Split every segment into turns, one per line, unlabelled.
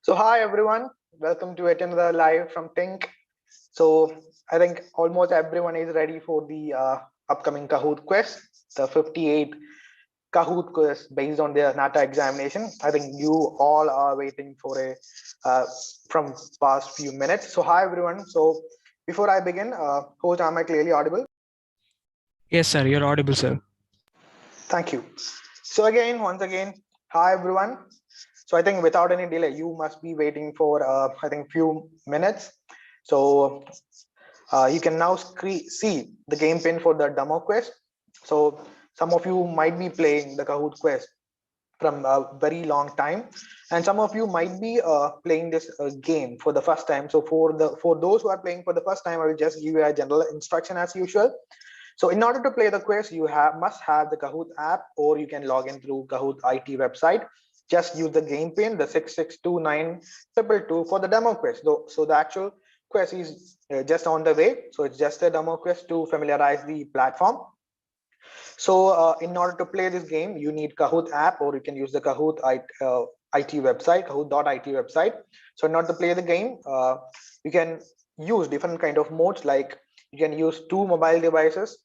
So hi everyone, welcome to another live from THiNC. So I think almost everyone is ready for the upcoming Kahoot quiz, the 58 Kahoot quiz based on their NATA examination. I think you all are waiting for a from past few minutes. So hi everyone. So before I begin, host, am I clearly audible?
Yes, sir. You're audible, sir.
Thank you. So once again, hi everyone. So I think without any delay, you must be waiting for I think few minutes. So you can now see the game pin for the demo quiz. So some of you might be playing the Kahoot quiz from a very long time, and some of you might be playing this game for the first time. So for those who are playing for the first time, I will just give you a general instruction as usual. So in order to play the quiz, you must have the Kahoot app, or you can log in through Kahoot IT website. Just use the game pin, the 6629222 for the demo quiz. So the actual quiz is just on the way. So it's just a demo quiz to familiarize the platform. So in order to play this game, you need Kahoot app, or you can use the Kahoot IT website, Kahoot.it website. So in order to play the game, you can use different kind of modes, like you can use two mobile devices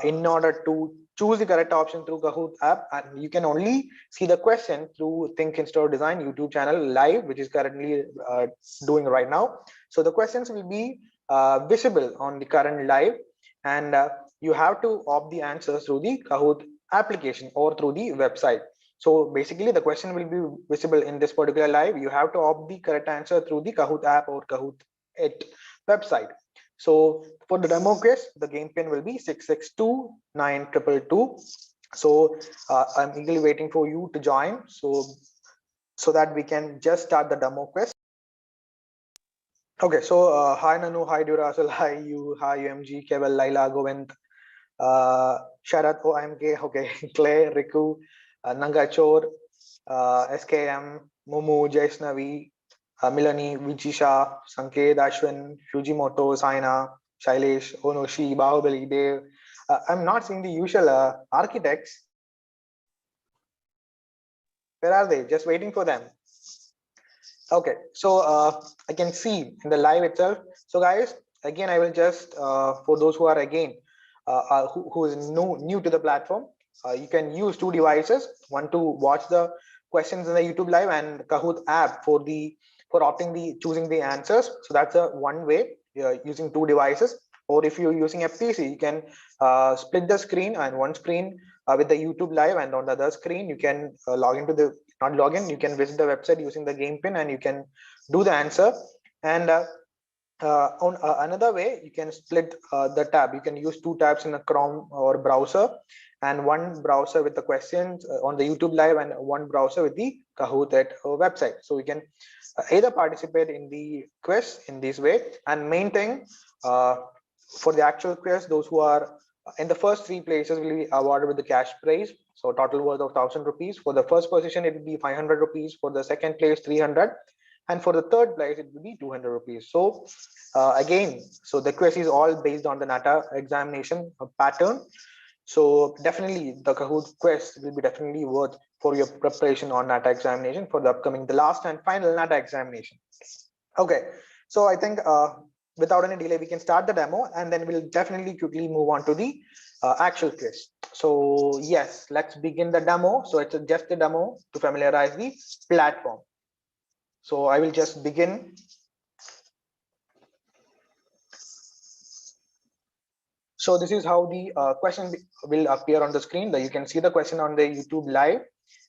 in order to choose the correct option through Kahoot app, and you can only see the question through THiNC Institute of Design YouTube channel live, which is currently doing right now. So the questions will be visible on the current live, and you have to opt the answers through the Kahoot application or through the website. So basically the question will be visible in this particular live. You have to opt the correct answer through the Kahoot app or Kahoot it website. So for the demo quiz, the game pin will be 6629222. So I'm eagerly waiting for you to join, so that we can just start the demo quiz. Okay, so hi Nanu, hi Duracell, hi UMG, Keval, Laila, Govind, Sharat, OMK, okay, Clay, Riku, Nangachor, SKM, Mumu, Jaisnavi, Milani, Vijisha, Sanked, Ashwin, Fujimoto, Saina, Shailesh, Onoshi, Bahubali, Dev. I'm not seeing the usual architects. Where are they? Just waiting for them. Okay, so I can see in the live itself. So guys, again, I will just for those who are who is new to the platform, you can use two devices, one to watch the questions in the YouTube live, and Kahoot app for choosing the answers. So that's a one way, using two devices. Or if you're using a PC, you can split the screen, and one screen with the YouTube live, and on the other screen you can log into the not log in, you can visit the website using the game pin, and you can do the answer. And on another way, you can split the tab. You can use two tabs in a Chrome or browser, and one browser with the questions on the YouTube live, and one browser with the Kahoot website. So you can either participate in the quiz in this way. And main thing, for the actual quiz, those who are in the first three places will be awarded with the cash prize. So total worth of 1,000 rupees. For the first position, it will be 500 rupees. For the second place, 300. And for the third place, it will be 200 rupees. So again, so the quiz is all based on the NATA examination pattern. So definitely the Kahoot quiz will be definitely worth for your preparation on NATA examination for the upcoming, the last and final NATA examination. Okay, so I think without any delay, we can start the demo, and then we'll definitely quickly move on to the actual quiz. So yes, let's begin the demo. So it's just a demo to familiarize the platform. So I will just begin. So this is how the question will appear on the screen. You can see the question on the YouTube live,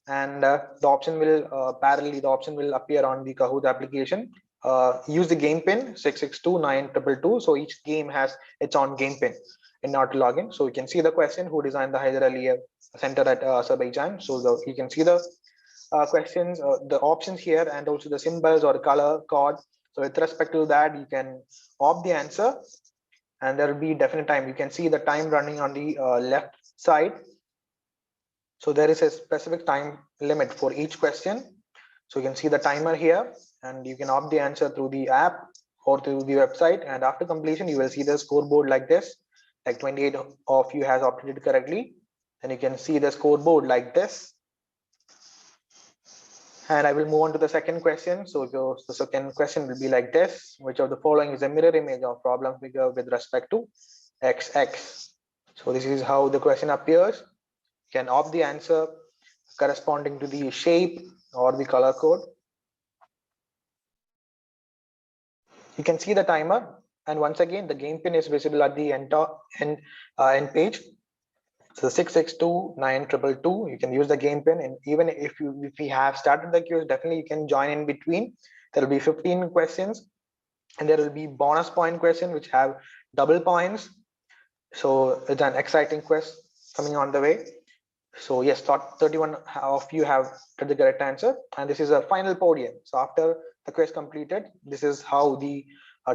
and the option will parallelly, the option will appear on the Kahoot application. Use the game pin 6629222. So each game has its own game pin in order to log in. So you can see the question: who designed the Hyder Aliyev Center at Azerbaijan? So you can see the questions, the options here, and also the symbols or color code. So with respect to that, you can opt the answer, and there will be definite time. You can see the time running on the left side. So there is a specific time limit for each question. So you can see the timer here, and you can opt the answer through the app or through the website. And after completion, you will see the scoreboard like this, like 28 of you has opted it correctly. And you can see the scoreboard like this. And I will move on to the second question. So the second question will be like this: which of the following is a mirror image of problem figure with respect to xx? So this is how the question appears. You can opt the answer corresponding to the shape or the color code. You can see the timer, and once again the game pin is visible at the end page. So 6629222, you can use the game pin, and even if we have started the quiz, definitely you can join in between. There will be 15 questions, and there will be bonus point question which have double points. So it's an exciting quiz coming on the way. So yes, 31 of you have the correct answer, and this is a final podium. So after the quiz completed, this is how the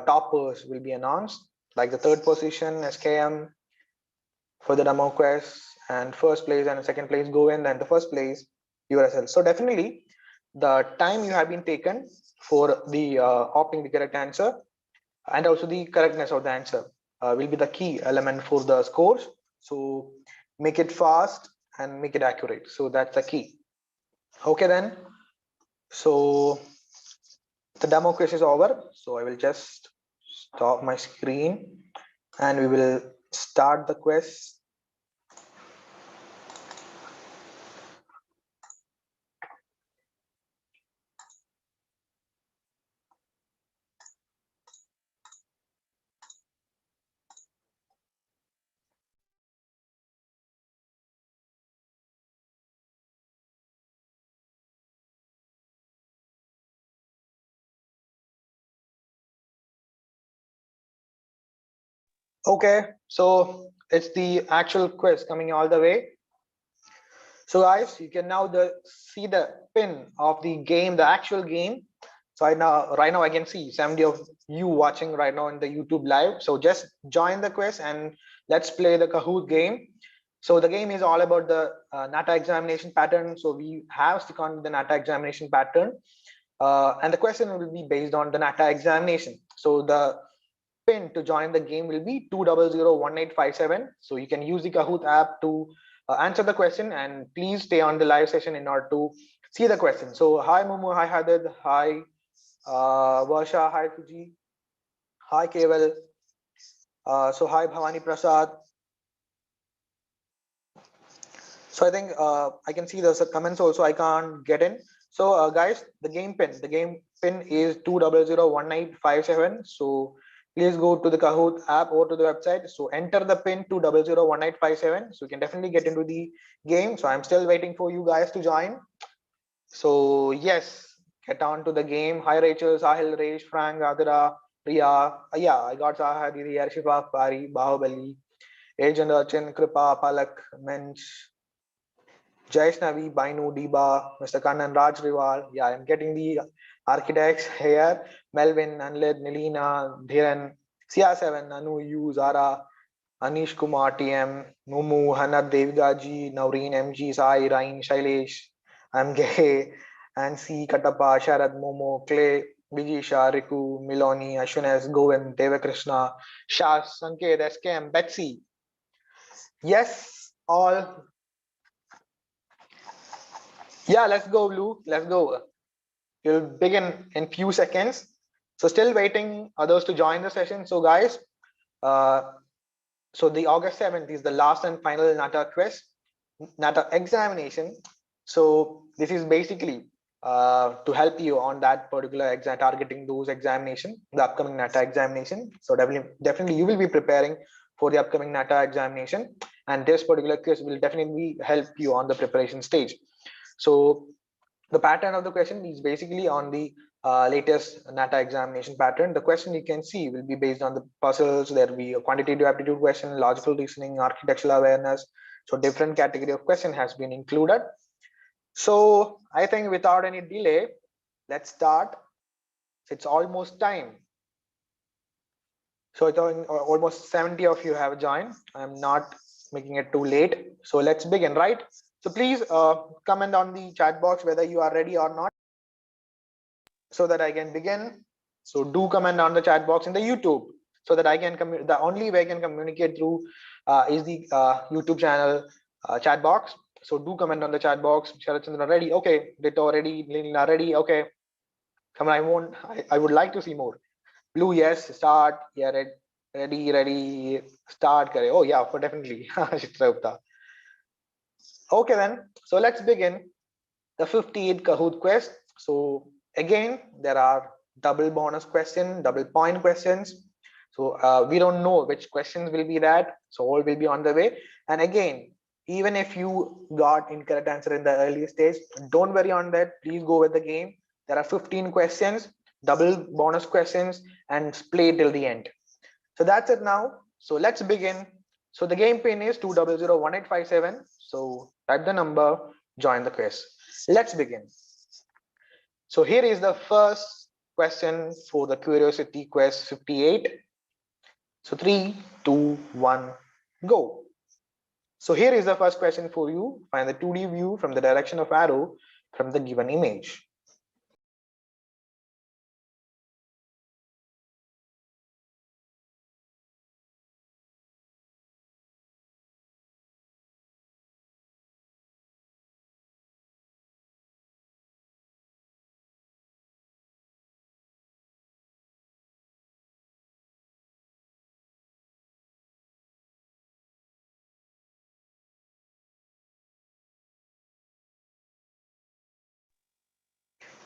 toppers will be announced. Like the third position, SKM for the demo quiz, and first place and second place go in, and the first place URSL. So definitely the time you have been taken for the opting the correct answer and also the correctness of the answer will be the key element for the scores. So make it fast and make it accurate. So that's the key. Okay then. So the demo quiz is over. So I will just stop my screen and we will start the quiz. Okay, so it's the actual quiz coming all the way. So guys, you can now see the pin of the game, the actual game. So right now I can see 70 of you watching right now in the YouTube live. So just join the quiz and let's play the Kahoot game. So the game is all about the NATA examination pattern. So we have stick on the NATA examination pattern, and the question will be based on the NATA examination. So the pin to join the game will be 2001857. So you can use the Kahoot app to answer the question, and please stay on the live session in order to see the question. So hi Momo, hi Hadid, hi Varsha, hi Fuji, hi Keval. So hi Bhavani Prasad. So I think I can see the comments also. I can't get in. So guys, the game pin is 2001857. So please go to the Kahoot app or to the website. So enter the pin 2001857. So you can definitely get into the game. So I'm still waiting for you guys to join. So yes, get on to the game. Hi Rachel, Sahil, Resh, Frank, Radhira, Priya. Yeah, I got Sahad, Riya, Shiva, Pari, Bahubali, Agent Archin, Kripa, Palak, Mensch, Jaishnavi, Bainu, Diba, Mr. Kannan, Raj Rival. Yeah, I'm getting the architects here. Melvin, Anled, Nilina, Dhiran, Sia7, Anu, Yu, Zara, Anish Kumar, TM, Mumu, Hanat, Devgaji, Naureen, MG, Sai, Rain, Shailesh, I'm gay, Ansi, Katapa, Sharad, Momo, Clay, Vijisha, Riku, Miloni, Ashunes, Govind, Devakrishna, Shas, Sanket, SKM, Betsy. Yes, all. Yeah, let's go, Blue. Let's go. We'll begin in few seconds. So still waiting others to join the session. So guys, so the August 7th is the last and final NATA quiz, NATA examination. So this is basically to help you on that particular exam, targeting those examination, the upcoming NATA examination. So definitely you will be preparing for the upcoming NATA examination, and this particular quiz will definitely help you on the preparation stage. So the pattern of the question is basically on the latest NATA examination pattern. The question you can see will be based on the puzzles. There will be a quantitative aptitude question, logical reasoning, architectural awareness. So different category of question has been included. So I think without any delay, let's start. It's almost time. So I think almost 70 of you have joined. I'm not making it too late. So let's begin, right? So please comment on the chat box whether you are ready or not, so that I can begin. So do comment on the chat box in the YouTube, so that I can the only way I can communicate through is the YouTube channel chat box. So do comment on the chat box. Sharat Chandra ready? Okay. Ditto ready. Lina ready? Okay. Come on, I would like to see more. Blue, yes. Start. Yeah, ready. Start. Kare. Oh yeah, for definitely. Chitra Okay then. So let's begin the 58 Kahoot quest. So again, there are double bonus question, double point questions. So we don't know which questions will be that. So all will be on the way. And again, even if you got incorrect answer in the early stage, don't worry on that. Please go with the game. There are 15 questions, double bonus questions, and play till the end. So that's it now. So let's begin. So the game pin is 2001857. So type the number, join the quiz. Let's begin. So here is the first question for the Qriosity Quest 58. So 3, 2, 1, go. So here is the first question for you. Find the 2D view from the direction of arrow from the given image.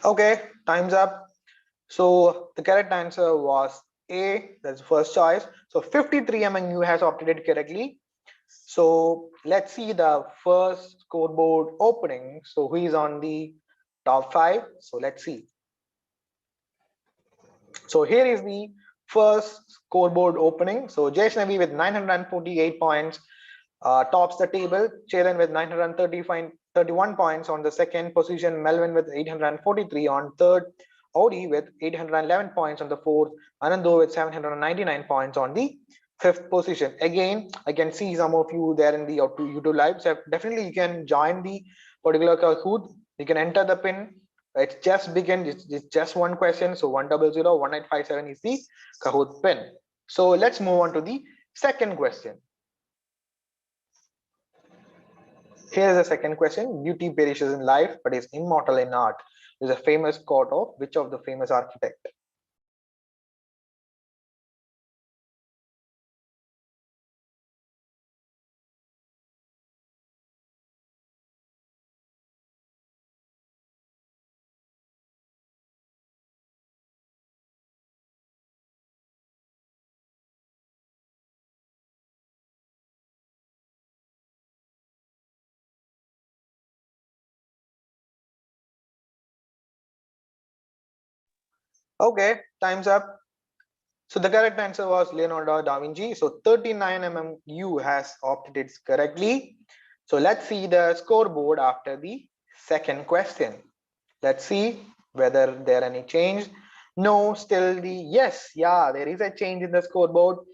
Okay, time's up. So the correct answer was A, that's the first choice. So 53 among you has opted it correctly. So let's see the first scoreboard opening. So who is on the top 5? So let's see. So here is the first scoreboard opening. So Jaishnavi with 948 points tops the table. Cheran with 931 points on the second position. Melvin with 843 on third. Odie with 811 points on the fourth. Anando with 799 points on the fifth position. Again, I can see some of you there in the YouTube live. So definitely you can join the particular Kahoot. You can enter the pin. It's just begin. It's just one question. So 1001857 is the Kahoot pin. So let's move on to the second question. Here is the second question. Beauty perishes in life, but is immortal in art. Is a famous quote of which of the famous architect? Okay, time's up. So the correct answer was Leonardo da Vinci. So 39 you has opted it correctly. So let's see the scoreboard after the second question. Let's see whether there any change. No, still the yes. Yeah, there is a change in the scoreboard.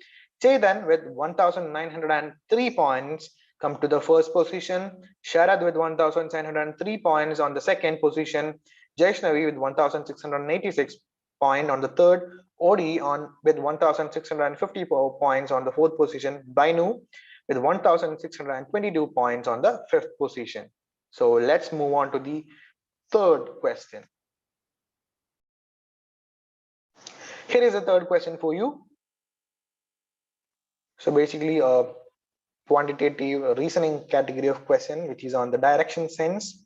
Chetan with 1903 points come to the first position. Sharad with 1703 points on the second position. Jaishnavi with 1686 point on the third. Odi on with 1654 points on the fourth position. Bainu with 1622 points on the fifth position. So let's move on to the third question. Here is the third question for you. So basically a quantitative reasoning category of question, which is on the direction sense.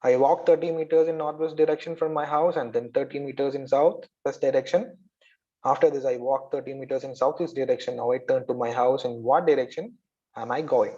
I walk 30 meters in northwest direction from my house and then 30 meters in southwest direction. After this, I walk 30 meters in southeast direction. Now I turn to my house. In what direction am I going?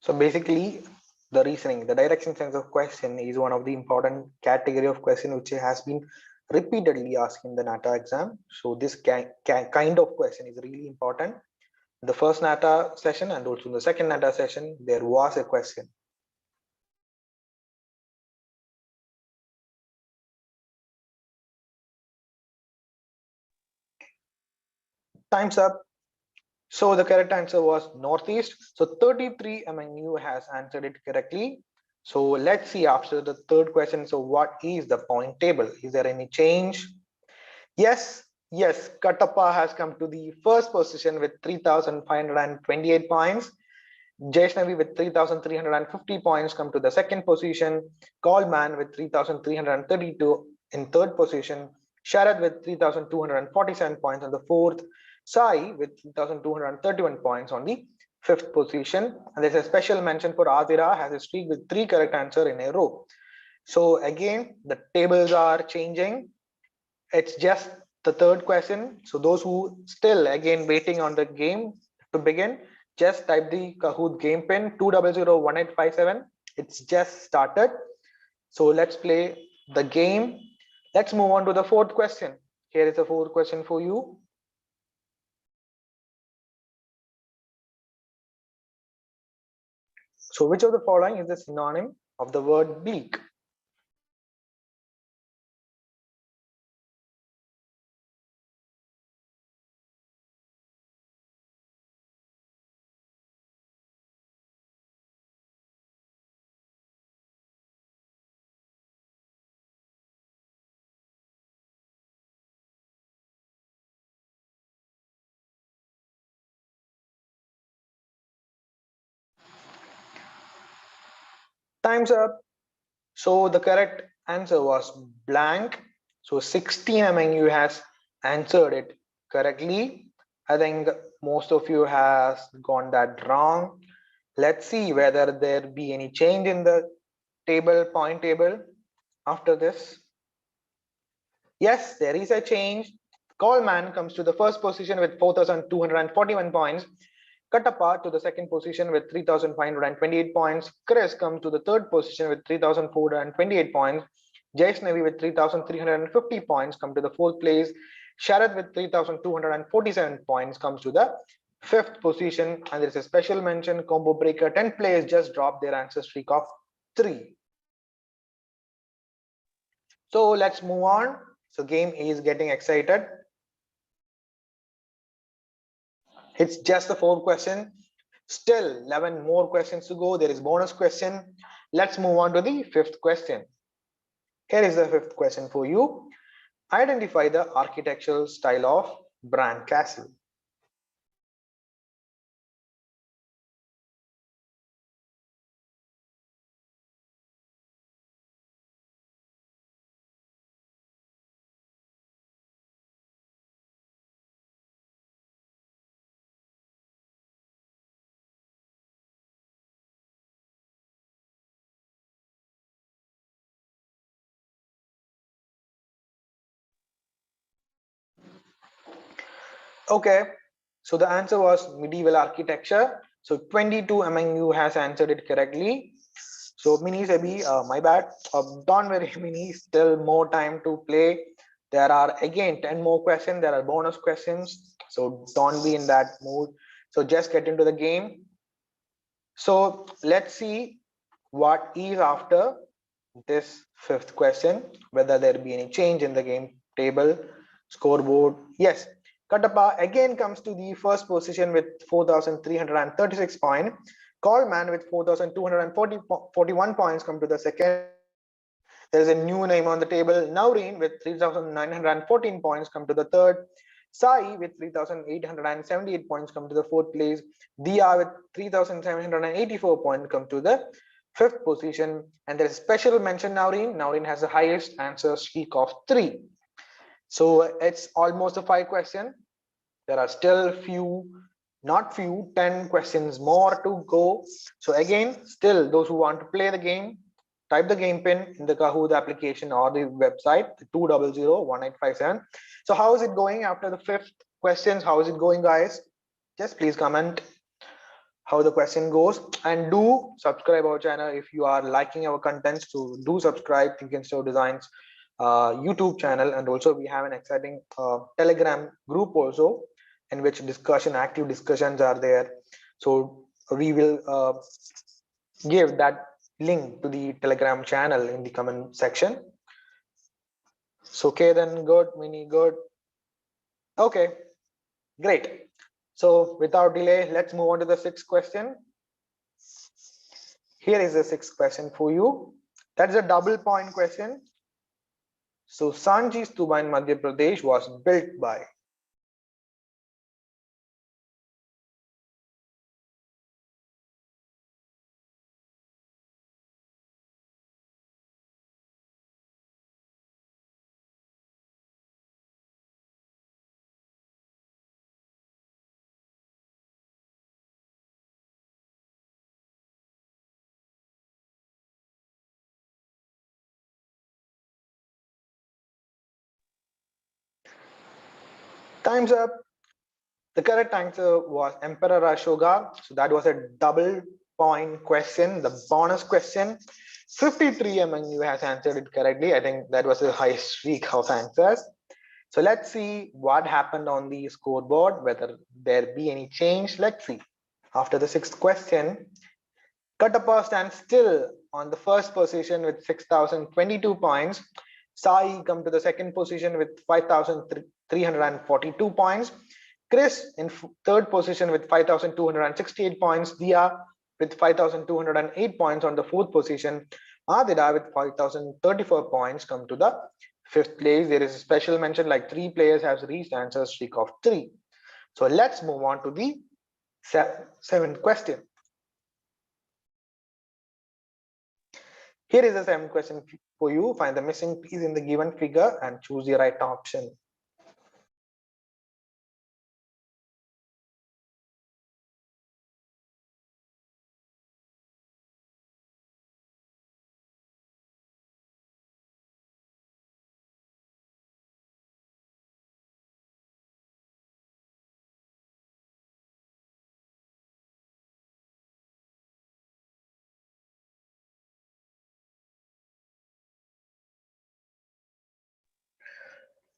So basically, the reasoning, the direction sense of question is one of the important category of question which has been repeatedly asked in the NATA exam. So this kind of question is really important. The first NATA session and also the second NATA session, there was a question. Time's up. So the correct answer was Northeast. So 33 among you has answered it correctly. So let's see after the third question. So what is the point table? Is there any change? Yes, yes, Katappa has come to the first position with 3,528 points. Jaishnavi with 3,350 points come to the second position. Coleman with 3,332 in third position. Sharad with 3,247 points on the fourth. Sai with 3,231 points on the fifth position. And there's a special mention for Azira, has a streak with 3 correct answers in a row. So again, the tables are changing. It's just the third question. So those who still again waiting on the game to begin, just type the Kahoot game pin 2001857. It's just started. So let's play the game. Let's move on to the fourth question. Here is the fourth question for you. So which of the following is the synonym of the word bleak? Time's up. So the correct answer was blank. So 16 among you has answered it correctly. I think most of you has gone that wrong. Let's see whether there be any change in the point table after this. Yes, there is a change. Coleman comes to the first position with 4,241 points. Katappa to the second position with 3,528 points. Chris comes to the third position with 3,428 points. Jaishnavi with 3,350 points come to the fourth place. Sharad with 3,247 points comes to the fifth position. And there's a special mention, combo breaker 10th place just dropped their answer streak of 3. So let's move on. So game is getting excited. It's just the fourth question. Still 11 more questions to go. There is bonus question. Let's move on to the fifth question. Here is the fifth question for you. Identify the architectural style of Bran Castle. Okay, so the answer was medieval architecture. So 22 among you has answered it correctly. So Mini Sebi, my bad. Don't worry, Mini, still more time to play. There are again 10 more questions. There are bonus questions. So don't be in that mood. So just get into the game. So let's see what is after this fifth question, whether there be any change in the game table, scoreboard. Yes, Katappa again comes to the first position with 4,336 points. Coleman with 4,241 points come to the second. There is a new name on the table. Naureen with 3,914 points come to the third. Sai with 3,878 points come to the fourth place. Dia with 3,784 points come to the fifth position. And there's a special mention Naureen. Naureen has the highest answer streak of 3. So it's almost a 5 question. There are still not few, 10 questions more to go. So again, still those who want to play the game, type the game pin in the Kahoot application or the website 2001857. So how is it going after the fifth questions? How is it going, guys? Just please comment. how the question goes, and do subscribe our channel if you are liking our contents. So do subscribe THiNC Institute of Design's YouTube channel, and also we have an exciting Telegram group also, in which active discussions are there. So we will give that link to the Telegram channel in the comment section. So okay, then good, Mini, good. Okay, great. So without delay, let's move on to the sixth question. Here is the sixth question for you. That's a double point question. So Sanchi Stupa in Madhya Pradesh was built by. Time's up. The correct answer was Emperor Ashoka. So that was a double point question, the bonus question. 53 among you has answered it correctly. I think that was the highest streak of answers. So let's see what happened on the scoreboard, whether there be any change. Let's see. After the sixth question, Katapa stands still on the first position with 6,022 points. Sai come to the second position with 5,342 points. Chris in third position with 5,268 points. Dia with 5,208 points on the fourth position. Adida with 5,034 points come to the fifth place. There is a special mention, like 3 players have reached answer streak of 3. So let's move on to the seventh question. Here is the seventh question for you. Find the missing piece in the given figure and choose the right option.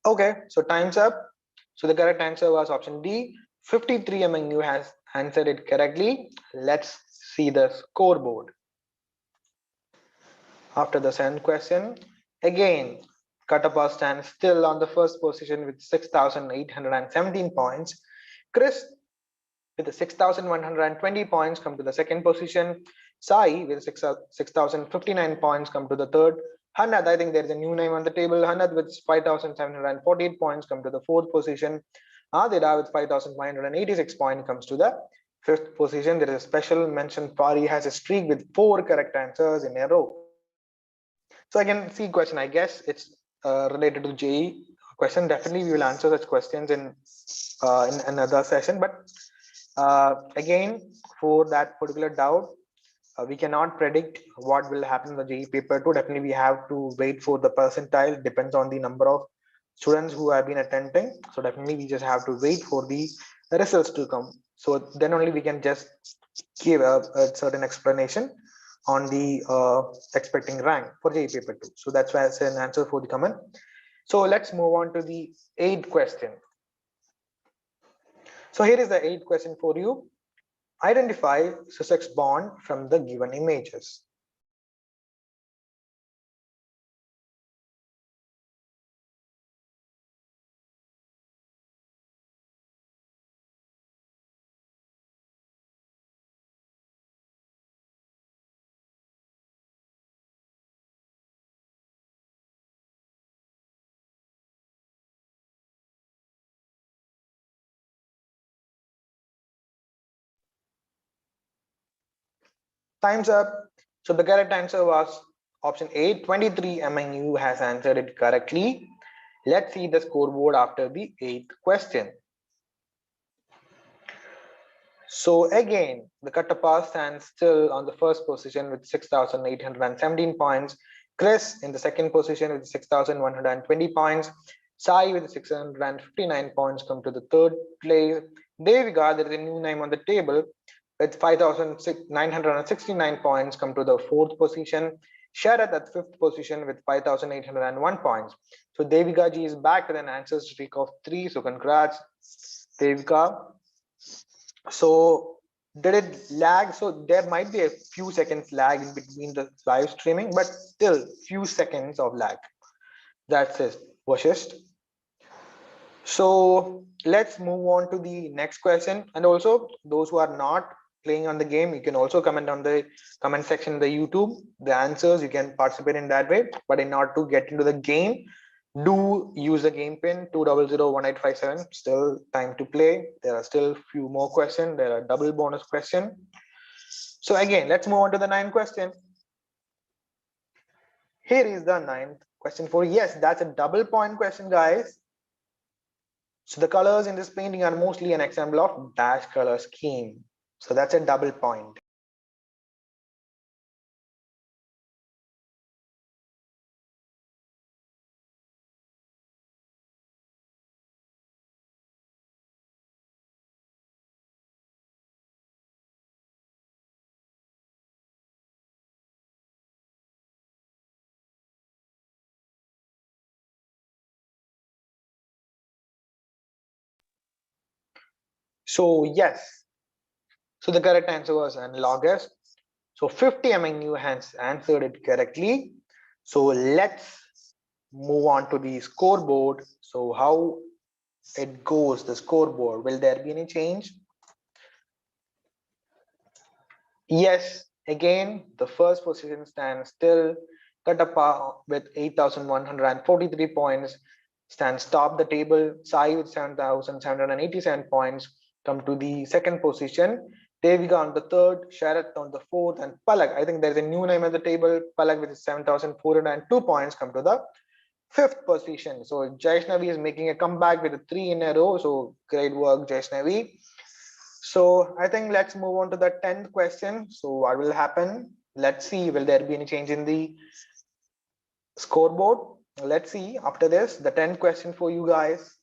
Okay, so time's up. So the correct answer was option D. 53 among you has answered it correctly. Let's see the scoreboard. After the seventh question, again, Katapa stands still on the first position with 6,817 points. Chris with 6,120 points come to the second position. Sai with 6,059 points come to the third. Hanad, I think there is a new name on the table. Hanad with 5,748 points come to the fourth position. Adida with 5,586 points comes to the fifth position. There is a special mention. Pari has a streak with 4 correct answers in a row. So I can see question. I guess it's related to JEE question. Definitely we will answer such questions in another session. But again, for that particular doubt, we cannot predict what will happen in the JEE paper 2. Definitely we have to wait for the percentile. Depends on the number of students who have been attending. So definitely we just have to wait for the results to come. So then only we can just give a certain explanation on the expecting rank for JEE paper 2. So that's why it's an answer for the comment. So let's move on to the 8th question. So here is the 8th question for you. Identify Sussex bond from the given images. Time's up. So the correct answer was option A. 23 among you has answered it correctly. Let's see the scoreboard after the 8th question. So again, the Katapa stands still on the first position with 6,817 points. Chris in the second position with 6,120 points. Sai with 659 points come to the third place. Devika, there is a new name on the table. with 5,969 points come to the fourth position. Sharath at fifth position with 5,801 points. So Devika ji is back with an answer streak of 3. So congrats, Devika. So did it lag? So there might be a few seconds lag in between the live streaming, but still few seconds of lag. That's it, Vashist. So let's move on to the next question. And also those who are not playing on the game, you can also comment on the comment section in the YouTube, the answers, you can participate in that way. But in order to get into the game, do use the game pin 2001857. Still time to play. There are still few more questions. There are double bonus question. So again, let's move on to the ninth question. Here is the ninth question for you. Yes, that's a double point question, guys. So the colors in this painting are mostly an example of dash color scheme. So that's a double point. So yes, so the correct answer was analogous. So 50 among you has answered it correctly. So let's move on to the scoreboard. So how it goes, the scoreboard, will there be any change? Yes, again, the first position stands still. Katapa with 8,143 points stands top the table. Sai with 7,787 points come to the second position. Devika on the third, Sharath on the fourth, and Palak. I think there's a new name at the table. Palak with 7,402 points come to the fifth position. So Jaishnavi is making a comeback with a 3 in a row. So great work, Jaishnavi. So I think let's move on to the 10th question. So what will happen? Let's see, will there be any change in the scoreboard? Let's see after this, the 10th question for you guys.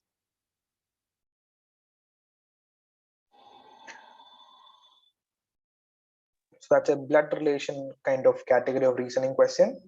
So that's a blood relation kind of category of reasoning question.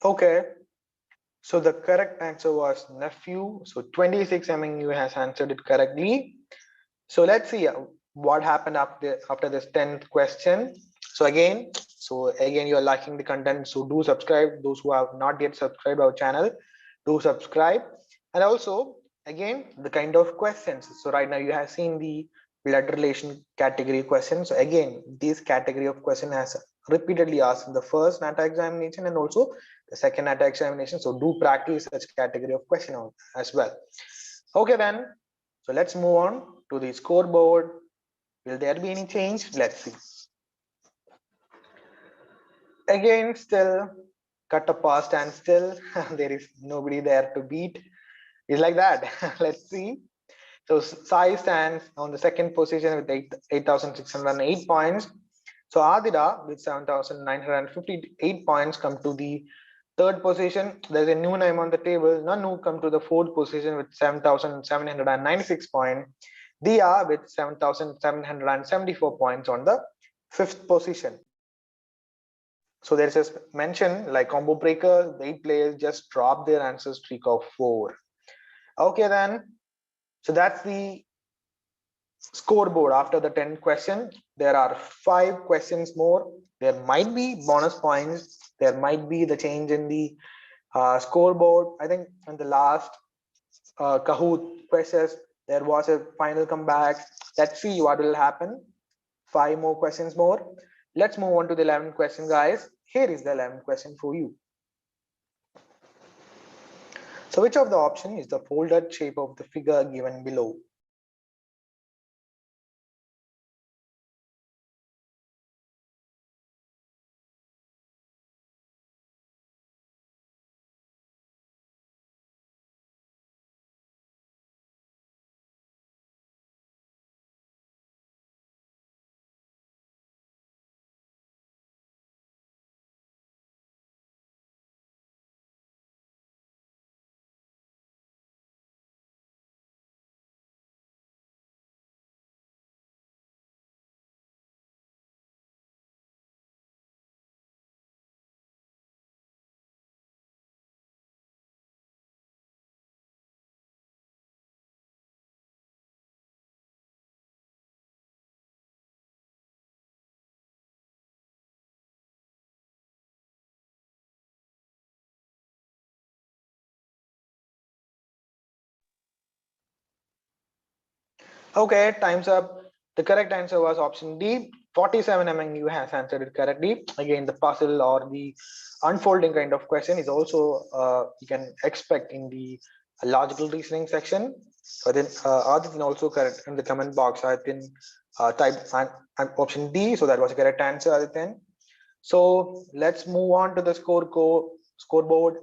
Okay, so the correct answer was nephew. So 26 among you has answered it correctly. So let's see what happened after this 10th question. So again, you're liking the content, so do subscribe. Those who have not yet subscribed our channel, do subscribe. And also again, the kind of questions. So right now you have seen the blood relation category questions. So again, this category of question has repeatedly asked in the first NATA examination and also the second NATA examination. So do practice such category of question as well. Okay then, so let's move on to the scoreboard. Will there be any change? Let's see. Again, still Kattappa stands still. There is nobody there to beat. It's like that. Let's see. So Sai stands on the second position with 8,608 points. So Adira with 7,958 points come to the third position. There's a new name on the table. Nanu come to the fourth position with 7,796 points. Dia with 7,774 points on the fifth position. So there's a mention like combo breaker, the 8 players just dropped their answer streak of 4. Okay then, so that's the scoreboard after the 10 question. There are 5 questions more. There might be bonus points. There might be the change in the scoreboard. I think in the last Kahoot questions, there was a final comeback. Let's see what will happen. 5 more questions more. Let's move on to the 11th question, guys. Here is the 11th question for you. So which of the option is the folded shape of the figure given below? Okay, time's up. The correct answer was option D. 47 among you has answered it correctly. Again, the puzzle or the unfolding kind of question is also you can expect in the logical reasoning section. But then Adityan also correct in the comment box. I think type option D. So that was the correct answer, Adityan. So let's move on to the scoreboard.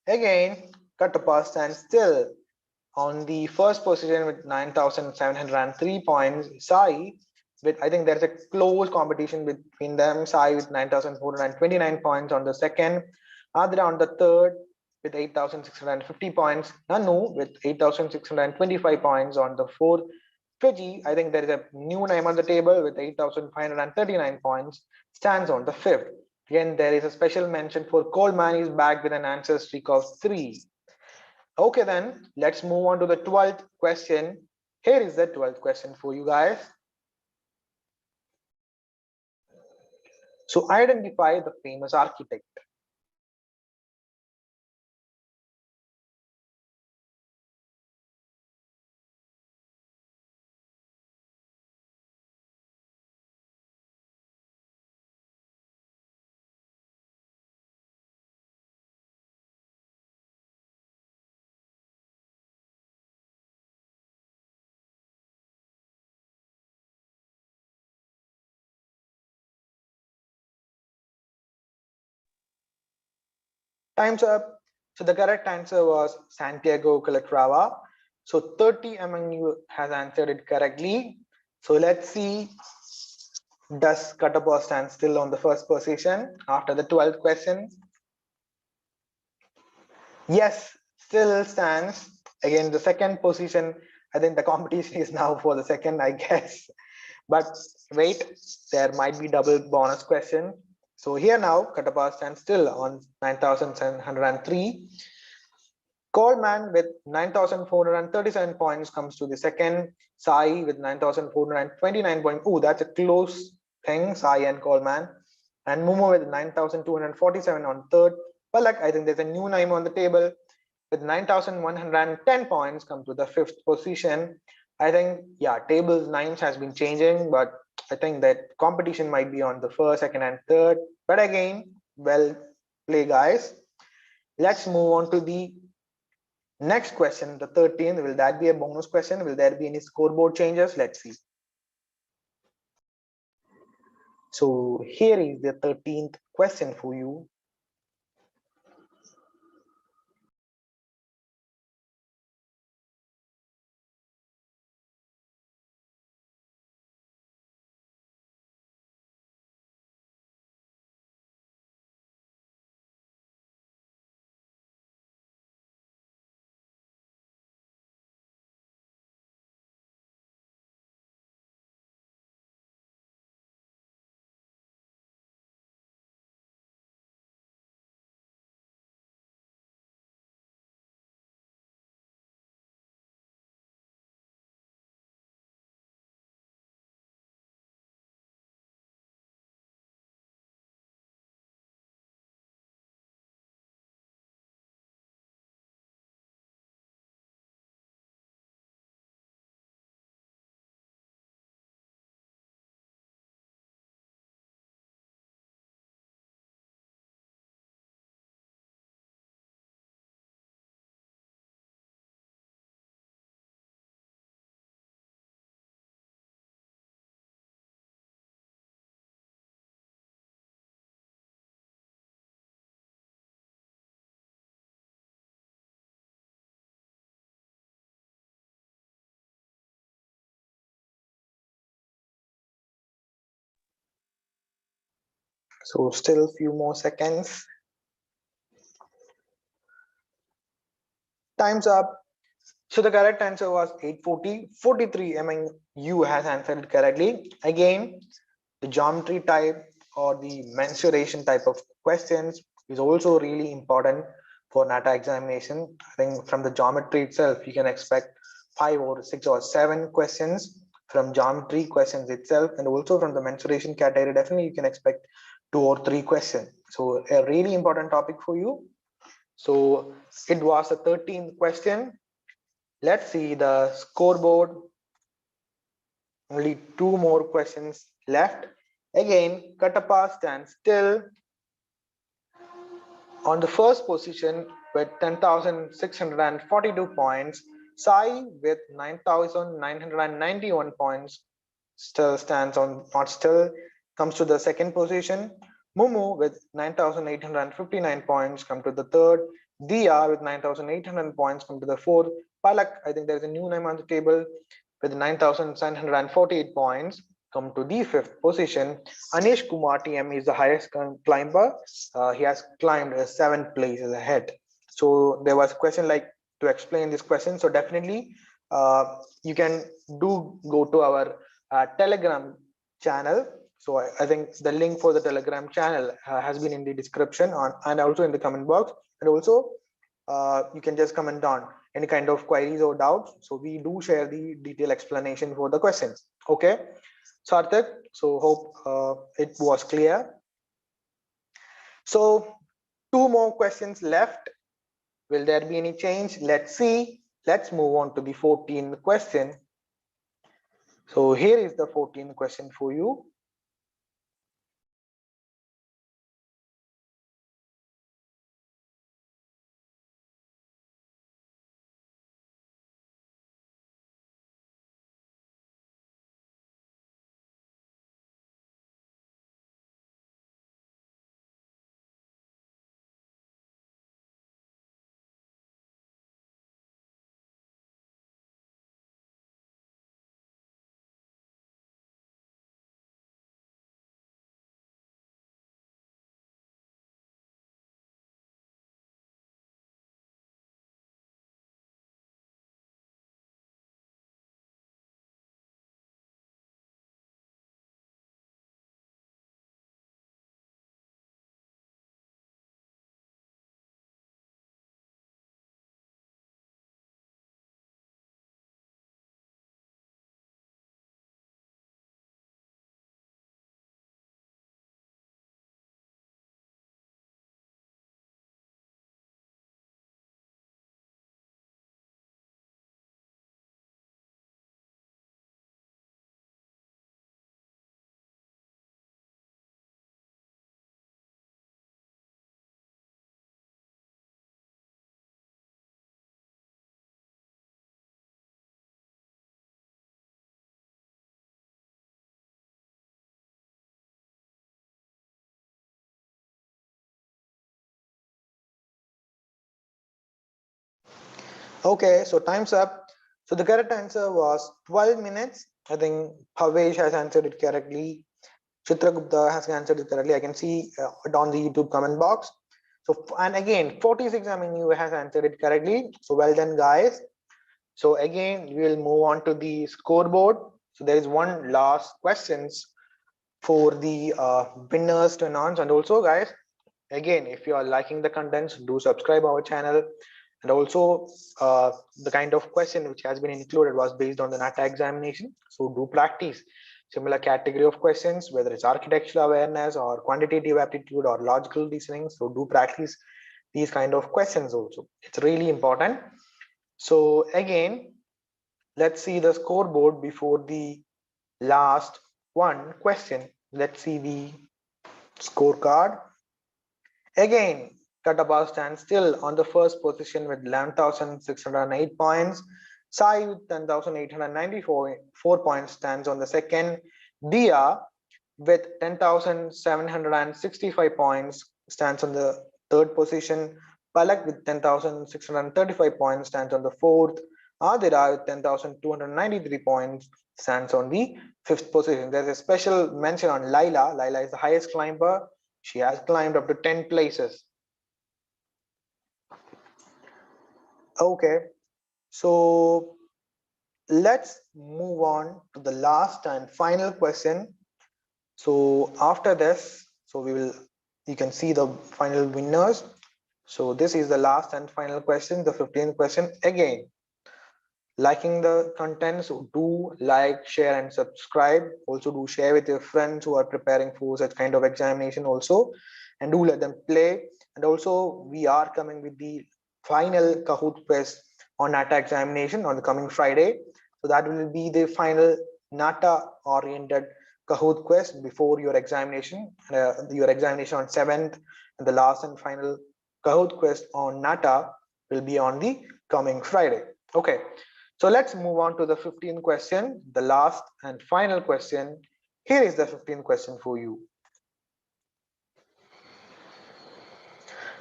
Again, Kattappa stands still on the first position with 9,703 points. Sai with, I think there's a close competition between them. Sai with 9,429 points on the second. Adra on the third with 8,650 points. Nanu with 8,625 points on the fourth. Fiji, I think there is a new name on the table with 8,539 points, stands on the fifth. Again, there is a special mention for Coleman is back with an answer streak of 3. Okay, then let's move on to the 12th question. Here is the 12th question for you guys. So identify the famous architect. Time's up. So the correct answer was Santiago Calatrava. So 30 among you has answered it correctly. So let's see, does Kattappa stand still on the first position after the 12th question? Yes, still stands. Again, the second position, I think the competition is now for the second, I guess. But wait, there might be double bonus question. So here now, Kattappa stands still on 9,703. Coleman with 9,437 points comes to the second. Sai with 9,429 points. Oh, that's a close thing, Sai and Coleman. And Momo with 9,247 on third. Palak, I think there's a new name on the table with 9,110 points come to the fifth position. I think, yeah, tables names has been changing, but I think that competition might be on the first, second, and third. But again, well play, guys. Let's move on to the next question, the 13th. Will that be a bonus question? Will there be any scoreboard changes? Let's see. So here is the 13th question for you. So still a few more seconds. Time's up. So the correct answer was 840. 43 among you has answered it correctly. Again, the geometry type or the mensuration type of questions is also really important for NATA examination. I think from the geometry itself, you can expect 5 or 6 or 7 questions from geometry questions itself, and also from the mensuration category, definitely you can expect 2 or 3 questions. So a really important topic for you. So it was the 13th question. Let's see the scoreboard. Only 2 more questions left. Again, Katapa stands still on the first position with 10,642 points. Sai with 9,991 points still stands on, not still, comes to the second position. Mumu with 9,859 points come to the third. Dia with 9,800 points come to the fourth. Palak, I think there's a new name on the table, with 9,748 points come to the fifth position. Anish Kumar TM is the highest climber. He has climbed 7 places ahead. So there was a question like to explain this question. So definitely you can do go to our Telegram channel. So I think the link for the Telegram channel has been in the description and also in the comment box. And also you can just comment on any kind of queries or doubts. So we do share the detailed explanation for the questions. Okay, Sarthak, so hope it was clear. So 2 more questions left. Will there be any change? Let's see. Let's move on to the 14th question. So here is the 14th question for you. Okay, so time's up. So the correct answer was 12 minutes. I think Bhavesh has answered it correctly. Chitragupta has answered it correctly. I can see it on the YouTube comment box. So, and again, 46 you has answered it correctly. So well done, guys. So again, we will move on to the scoreboard. So there is one last questions for the winners to announce. And also, guys, again, if you are liking the contents, do subscribe our channel. And also the kind of question which has been included was based on the NATA examination. So do practice similar category of questions, whether it's architectural awareness or quantitative aptitude or logical reasoning. So do practice these kind of questions also. It's really important. So again, let's see the scoreboard before the last one question. Let's see the scorecard. Again, Kataba stands still on the first position with 11,608 points. Sai with 10,894 points stands on the second. Dia with 10,765 points stands on the third position. Palak with 10,635 points stands on the fourth. Adira with 10,293 points stands on the fifth position. There's a special mention on Laila. Laila is the highest climber She has climbed up to 10 places. Okay, so let's move on to the last and final question. So after this, so you can see the final winners. So this is the last and final question, the 15th question. Again, liking the content, so do like, share and subscribe. Also do share with your friends who are preparing for such kind of examination also, and do let them play. And also we are coming with the final Kahoot quiz on NATA examination on the coming Friday. So that will be the final NATA oriented Kahoot quiz before your examination on 7th, and the last and final Kahoot quiz on NATA will be on the coming Friday. Okay, so let's move on to the 15th question, the last and final question. Here is the 15th question for you.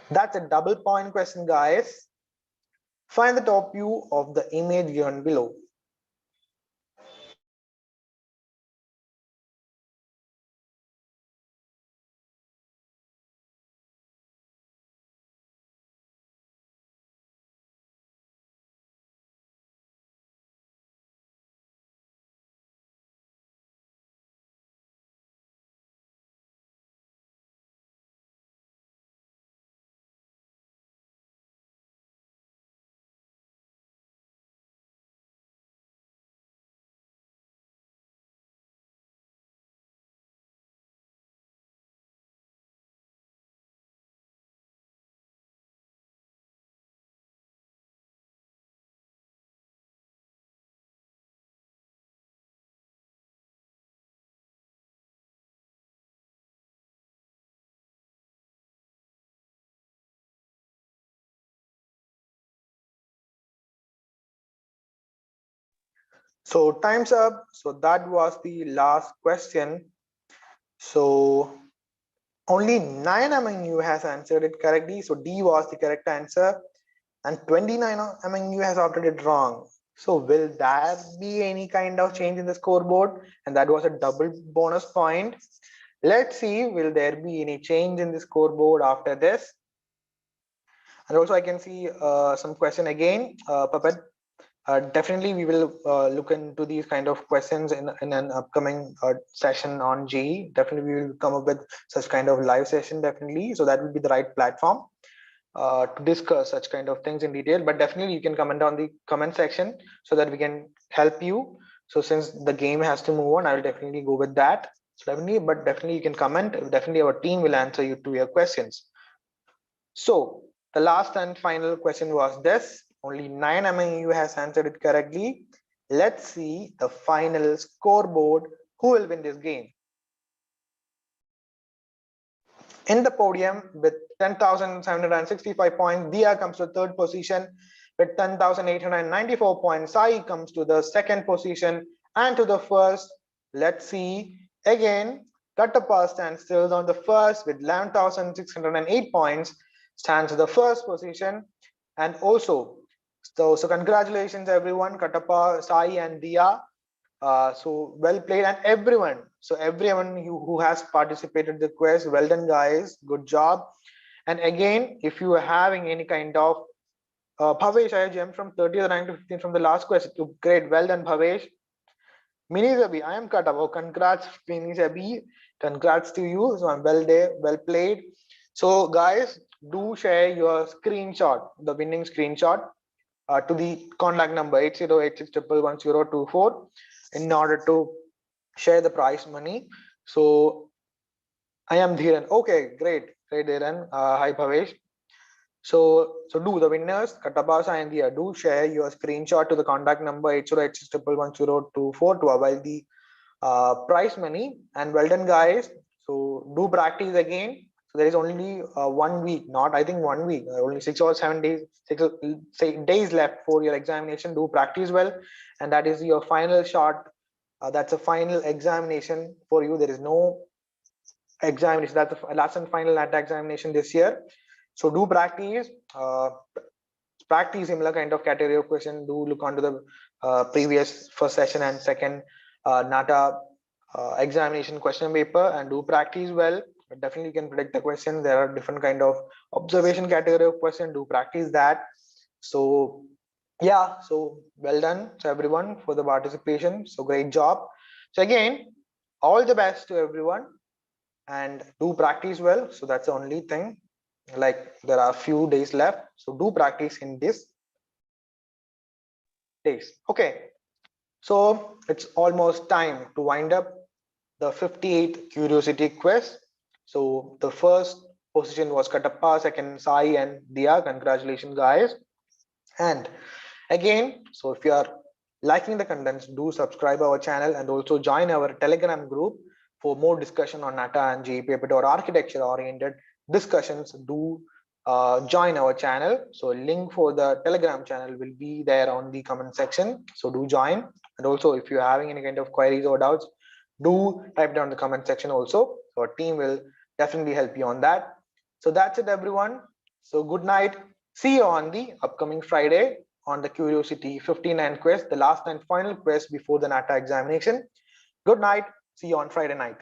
That's a double point question, guys. Find the top view of the image given below. So time's up. So that was the last question. So only 9 among you has answered it correctly. So D was the correct answer, and 29 among you has opted it wrong. So will there be any kind of change in the scoreboard? And that was a double bonus point. Let's see, will there be any change in the scoreboard after this? And also I can see some question again, Puppet. Definitely we will look into these kind of questions in an upcoming session on GE. Definitely we will come up with such kind of live session, definitely. So that will be the right platform to discuss such kind of things in detail. But definitely you can comment on the comment section so that we can help you. So since the game has to move on, I will definitely go with that. So definitely you can comment. Definitely our team will answer you to your questions. So the last and final question was this. Only 9 among you has answered it correctly. Let's see the final scoreboard. Who will win this game? In the podium with 10,765 points, Dia comes to third position with 10,894 points. Sai comes to the second position, and to the first, let's see again, Kattappa stands still on the first with 11,608 points, stands to the first position. And also, so congratulations everyone, Kattappa, Sai and Dia. So well played, and everyone, so everyone who has participated in the quiz, well done guys, good job. And again, if you are having any kind of Bhavesh, I jumped from 30th rank to 15th from the last question. Great, well done Bhavesh. Mini Zabi, I am cut up. Oh, congrats Mini Zabi, congrats to you. So I'm well there, well played. So guys, do share your screenshot, the winning screenshot, to the contact number 8086111024 in order to share the prize money. So I am Dhiran. Okay, great Dhiran. Hi Bhavesh. So do the winners, Katabasa and Dia, do share your screenshot to the contact number 8086111024 to avail the prize money. And well done guys. So do practice again. So there is only 1 week, not I think 1 week, only 6 or 7 days, 6 days left for your examination. Do practice well, and that is your final shot. That's a final examination for you. There is no examination. That's the last and final NATA examination this year. So do practice. Practice similar kind of category of question. Do look onto the previous first session and second NATA examination question paper, and do practice well. but definitely you can predict the question. There are different kind of observation category of question. Do practice that. So yeah, so well done to everyone for the participation. So great job. So again, all the best to everyone, and do practice well. So that's the only thing. Like there are a few days left, so do practice in this days. Okay, so it's almost time to wind up the 58th Qriosity quiz. So the first position was Katappa, second Sai and Dia. Congratulations, guys. And again, so if you are liking the contents, do subscribe our channel and also join our Telegram group for more discussion on NATA and JEE paper or architecture oriented discussions. Do join our channel. So link for the Telegram channel will be there on the comment section. So do join. And also if you're having any kind of queries or doubts, do type down the comment section also. So our team will definitely help you on that. So that's it, everyone. So good night. See you on the upcoming Friday on the Qriosity 59 quiz, the last and final quiz before the NATA examination. Good night. See you on Friday night.